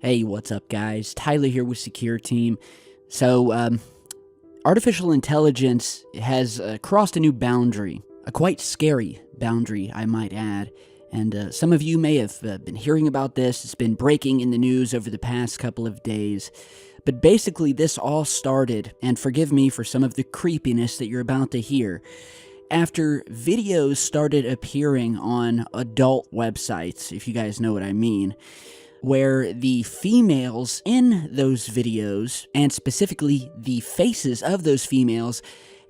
Hey, what's up, guys? Tyler here with Secure Team. So, artificial intelligence has crossed a new boundary, a quite scary boundary, I might add. And some of you may have been hearing about this. It's been breaking in the news over the past couple of days. But basically, this all started, and forgive me for some of the creepiness that you're about to hear, after videos started appearing on adult websites, if you guys know what I mean, where the females in those videos, and specifically the faces of those females,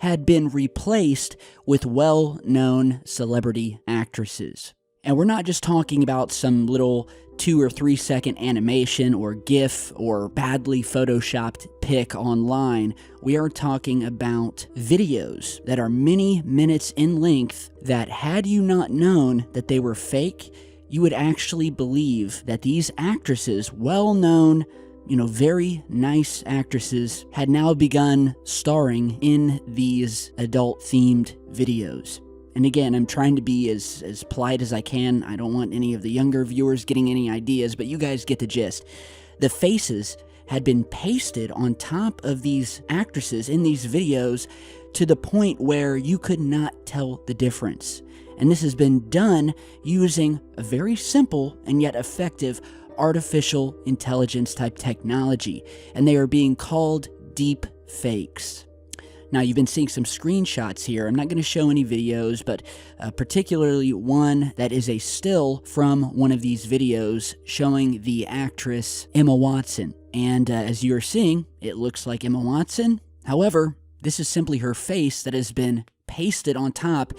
had been replaced with well-known celebrity actresses. And we're not just talking about some little 2 or 3 second animation or GIF or badly photoshopped pic online. We are talking about videos that are many minutes in length that, had you not known that they were fake, you would actually believe that these actresses, well-known, very nice actresses, had now begun starring in these adult-themed videos. And again, I'm trying to be as polite as I can. I don't want any of the younger viewers getting any ideas, but you guys get the gist. The faces had been pasted on top of these actresses in these videos to the point where you could not tell the difference. And this has been done using a very simple and yet effective artificial intelligence type technology, and they are being called deep fakes. Now, you've been seeing some screenshots here. I'm not going to show any videos, but particularly one that is a still from one of these videos showing the actress Emma Watson. And as you're seeing, it looks like Emma Watson. However, this is simply her face that has been pasted on top,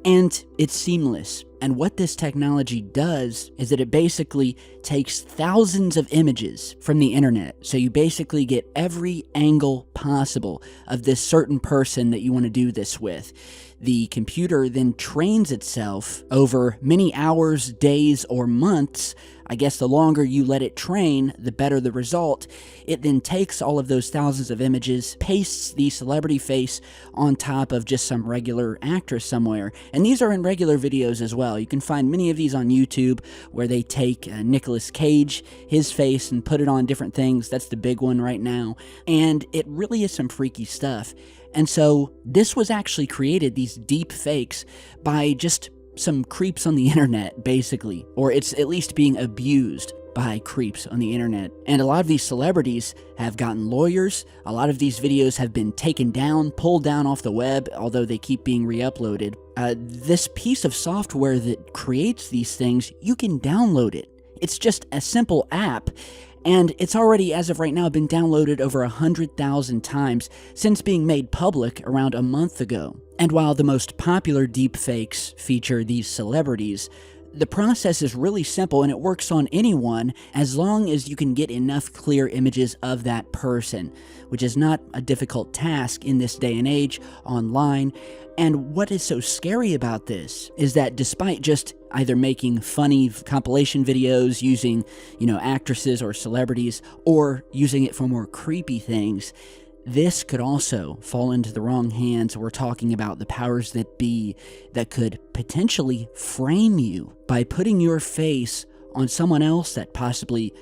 and it's seamless. And what this technology does is that it basically takes thousands of images from the internet. So you basically get every angle possible of this certain person that you want to do this with. The computer then trains itself over many hours, days, or months. I guess the longer you let it train, the better the result. It then takes all of those thousands of images, pastes the celebrity face on top of just some regular actress somewhere. And these are in regular videos as well. You can find many of these on YouTube where they take Nicolas Cage, his face, and put it on different things. That's the big one right now. And it really is some freaky stuff. And so this was actually created, these deep fakes, by just some creeps on the internet, basically. Or it's at least being abused by creeps on the internet. And a lot of these celebrities have gotten lawyers. A lot of these videos have been taken down, pulled down off the web, although they keep being re-uploaded. This piece of software that creates these things, you can download it. It's just a simple app. And it's already, as of right now, been downloaded over 100,000 times since being made public around a month ago. And while the most popular deepfakes feature these celebrities, the process is really simple and it works on anyone as long as you can get enough clear images of that person, which is not a difficult task in this day and age online. And what is so scary about this is that despite just either making funny compilation videos using, actresses or celebrities, or using it for more creepy things, this could also fall into the wrong hands. We're talking about the powers that be that could potentially frame you by putting your face on someone else that possibly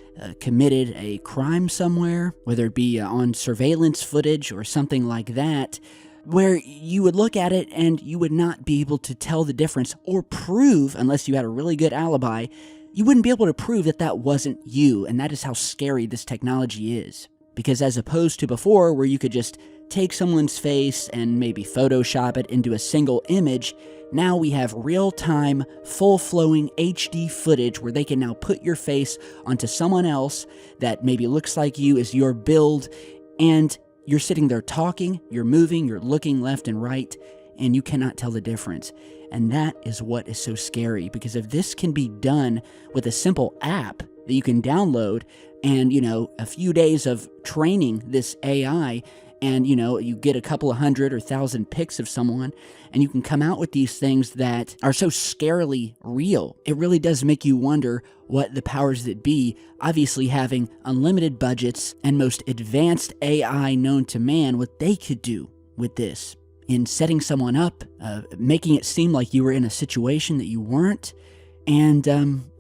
committed a crime somewhere, whether it be on surveillance footage or something like that, where you would look at it and you would not be able to tell the difference or prove, unless you had a really good alibi, you wouldn't be able to prove that that wasn't you. And that is how scary this technology is. Because as opposed to before, where you could just take someone's face and maybe Photoshop it into a single image, now we have real-time, full-flowing HD footage where they can now put your face onto someone else that maybe looks like you, is your build, and you're sitting there talking, you're moving, you're looking left and right, and you cannot tell the difference. And that is what is so scary, because if this can be done with a simple app that you can download and, a few days of training this AI, and, you get a couple of 100 or 1,000 pics of someone, and you can come out with these things that are so scarily real. It really does make you wonder what the powers that be, obviously having unlimited budgets and most advanced AI known to man, what they could do with this in setting someone up, making it seem like you were in a situation that you weren't, and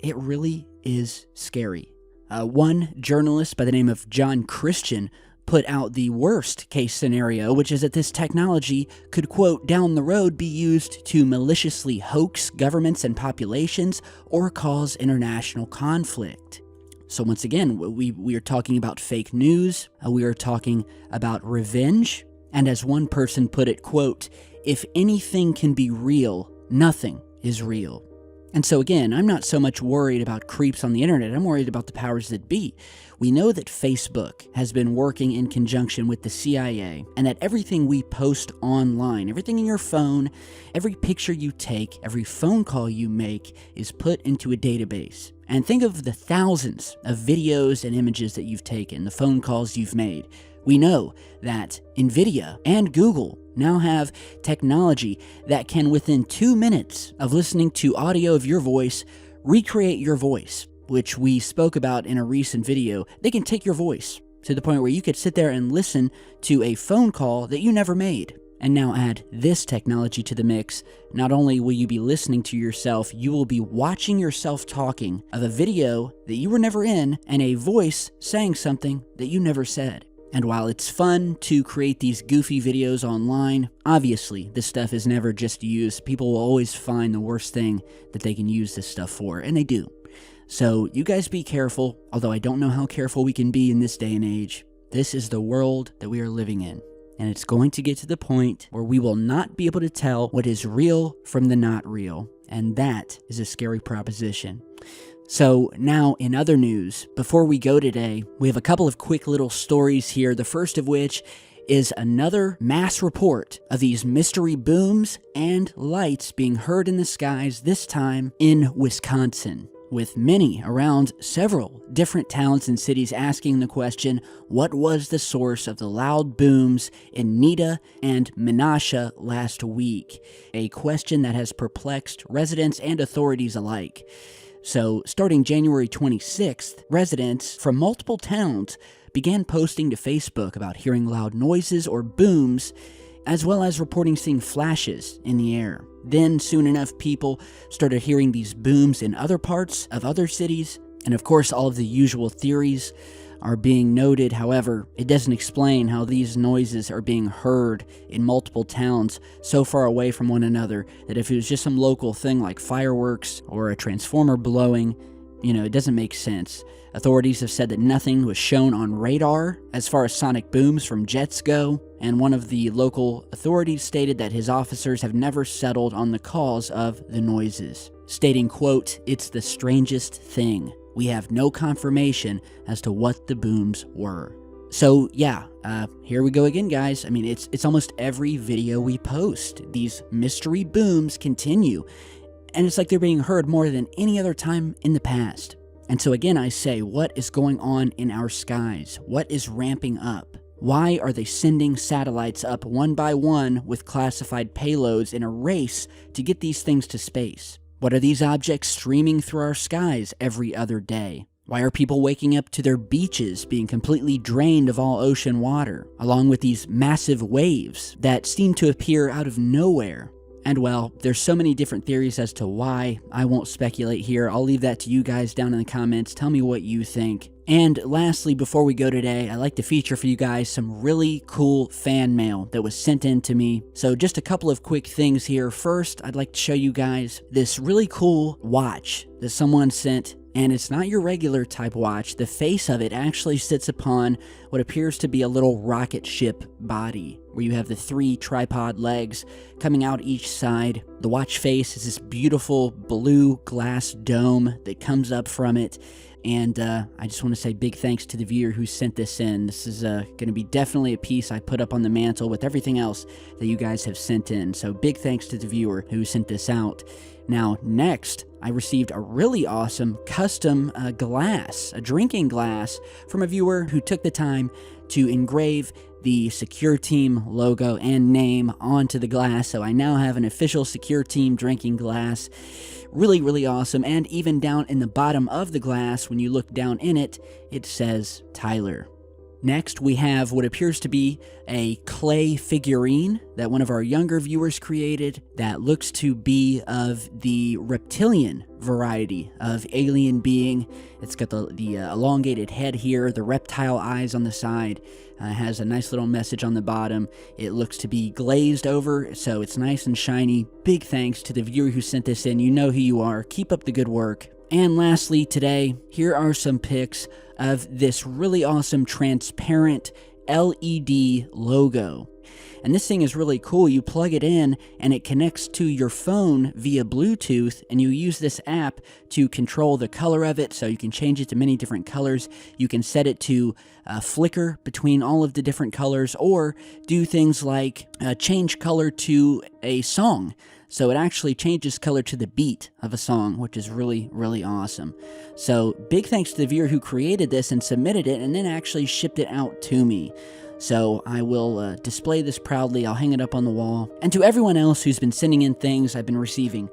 it really is scary. One journalist by the name of John Christian put out the worst case scenario, which is that this technology could, quote, down the road be used to maliciously hoax governments and populations or cause international conflict. So once again, we are talking about fake news, we are talking about revenge, and as one person put it, quote, if anything can be real, nothing is real. And so again, I'm not so much worried about creeps on the internet, I'm worried about the powers that be. We know that Facebook has been working in conjunction with the CIA, and that everything we post online, everything in your phone, every picture you take, every phone call you make is put into a database. And think of the thousands of videos and images that you've taken, the phone calls you've made. We know that NVIDIA and Google now have technology that can, within 2 minutes of listening to audio of your voice, recreate your voice, which we spoke about in a recent video. They can take your voice to the point where you could sit there and listen to a phone call that you never made. And now add this technology to the mix. Not only will you be listening to yourself, you will be watching yourself talking of a video that you were never in and a voice saying something that you never said. And while it's fun to create these goofy videos online, obviously this stuff is never just used. People will always find the worst thing that they can use this stuff for, and they do. So you guys be careful, although I don't know how careful we can be in this day and age. This is the world that we are living in, and it's going to get to the point where we will not be able to tell what is real from the not real, and that is a scary proposition. So now in other news, before we go today, we have a couple of quick little stories here, the first of which is another mass report of these mystery booms and lights being heard in the skies, this time in Wisconsin, with many around several different towns and cities asking the question, what was the source of the loud booms in Nita and Menasha last week? A question that has perplexed residents and authorities alike. So, starting January 26th, residents from multiple towns began posting to Facebook about hearing loud noises or booms, as well as reporting seeing flashes in the air. Then, soon enough, people started hearing these booms in other parts of other cities, and of course, all of the usual theories are being noted. However, it doesn't explain how these noises are being heard in multiple towns so far away from one another that if it was just some local thing like fireworks or a transformer blowing, it doesn't make sense. Authorities have said that nothing was shown on radar as far as sonic booms from jets go, and one of the local authorities stated that his officers have never settled on the cause of the noises, stating, quote, "It's the strangest thing. We have no confirmation as to what the booms were." So yeah, here we go again, guys. I mean, it's almost every video we post. These mystery booms continue, and it's like they're being heard more than any other time in the past. And so again, I say, what is going on in our skies? What is ramping up? Why are they sending satellites up one by one with classified payloads in a race to get these things to space? What are these objects streaming through our skies every other day? Why are people waking up to their beaches being completely drained of all ocean water, along with these massive waves that seem to appear out of nowhere? And well, there's so many different theories as to why. I won't speculate here. I'll leave that to you guys down in the comments. Tell me what you think. And lastly, before we go today, I like to feature for you guys some really cool fan mail that was sent in to me. So just a couple of quick things here. First, I'd like to show you guys this really cool watch that someone sent. And it's not your regular type watch. The face of it actually sits upon what appears to be a little rocket ship body, where you have the 3 tripod legs coming out each side. The watch face is this beautiful blue glass dome that comes up from it. And I just want to say big thanks to the viewer who sent this in. This is going to be definitely a piece I put up on the mantle with everything else that you guys have sent in. So big thanks to the viewer who sent this out. Now, next, I received a really awesome custom glass, a drinking glass, from a viewer who took the time to engrave the Secure Team logo and name onto the glass. So I now have an official Secure Team drinking glass. Really, really awesome. And even down in the bottom of the glass, when you look down in it, it says Tyler. Next, we have what appears to be a clay figurine that one of our younger viewers created that looks to be of the reptilian variety of alien being. It's got the elongated head here, the reptile eyes on the side, has a nice little message on the bottom. It looks to be glazed over, so it's nice and shiny. Big thanks to the viewer who sent this in. You know who you are. Keep up the good work. And lastly, today, here are some pics of this really awesome transparent LED logo. And this thing is really cool. You plug it in and it connects to your phone via Bluetooth, and you use this app to control the color of it, so you can change it to many different colors. You can set it to flicker between all of the different colors, or do things like change color to a song. So it actually changes color to the beat of a song, which is really, really awesome. So big thanks to the viewer who created this and submitted it and then actually shipped it out to me. So I will display this proudly. I'll hang it up on the wall. And to everyone else who's been sending in things, I've been receiving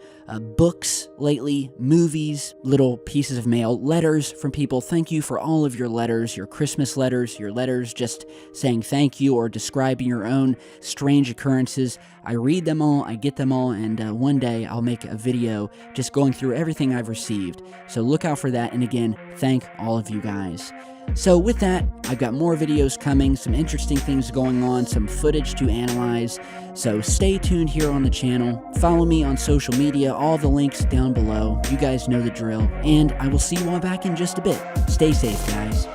books lately, movies, little pieces of mail, letters from people. Thank you for all of your letters, your Christmas letters, your letters just saying thank you or describing your own strange occurrences. I read them all, I get them all, and one day I'll make a video just going through everything I've received. So look out for that, and again, thank all of you guys. So with that, I've got more videos coming, some interesting things going on, some footage to analyze. So stay tuned here on the channel. Follow me on social media, all the links down below. You guys know the drill. And I will see you all back in just a bit. Stay safe, guys.